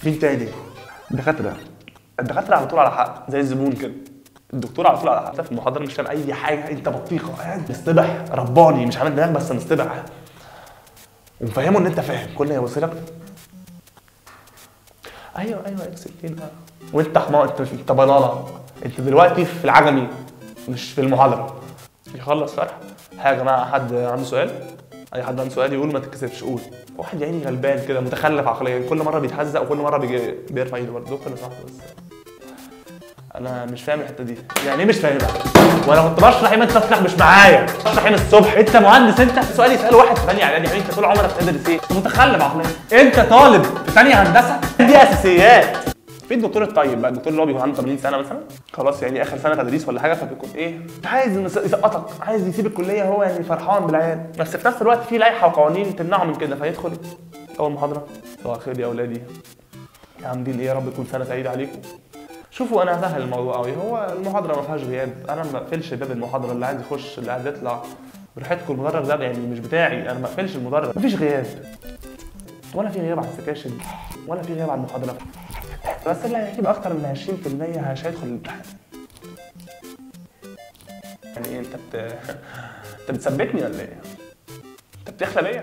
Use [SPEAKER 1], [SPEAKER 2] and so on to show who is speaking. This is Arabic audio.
[SPEAKER 1] مين تاني؟ الدكاترة على طول على حق زي الزبون كده. الدكتور على طول على حق. في المحاضرة مش فاهم أي حاجة، أنت بطيخة قاعد مصطبح رباني مش عامل دماغ بس مصطبح. ومفهمه إن أنت فاهم، كل ما يبص لك أيوه إكس 2 وأنت حمار، أنت بلالة. أنت دلوقتي في العجمي مش في المحاضرة. يخلص شرح. يا جماعة حد عنده سؤال؟ أي حد عنده سؤال يقول، ما تتكسفش قول. واحد يا عيني غلبان كده متخلف عقليا، كل مرة بيتهزق وكل مرة بيرفع ايده برضه. دكتور لو سمحت بس انا مش فاهم الحته دي. يعني ايه مش فاهمها؟ وانا كنت بشرح يوم انت بتفتح مش معايا، بشرح يوم الصبح. انت مهندس، انت سؤال يساله واحد في ثانيه اعدادي، يعني انت طول عمرك بتدرس ايه؟ متخلف عقليا. انت طالب في ثانيه هندسه، دي اساسيات. في الدكتور الطيب بقى، الدكتور اللي هو بيكون عنده 80 سنه مثلا، خلاص يعني اخر سنه تدريس ولا حاجه، فبيكون ايه؟ عايز يسقطك، عايز يسيب الكليه، هو يعني فرحان بالعيال، بس في نفس الوقت في لائحه وقوانين تمنعه من كده، فيدخل اول محاضره. صباح الخير يا اولادي، عاملين ايه؟ يا رب يكون سنه سعيده عليكم. شوفوا انا هسهل الموضوع قوي، هو المحاضره ما فيهاش غياب، انا ما بقفلش باب المحاضره، اللي عايز يخش اللي عايز يطلع براحتكم. المدرج ده يعني مش بتاعي، انا ما بقفلش المدرج. مفيش غياب، ولا في غياب على السكاشن، ولا في غياب على المحاضرات، بس اللي هيجيب اكتر من 20% مش هيدخل الامتحان. يعني ايه انت بتثبتني ولا ايه؟ انت بتخلى بيا؟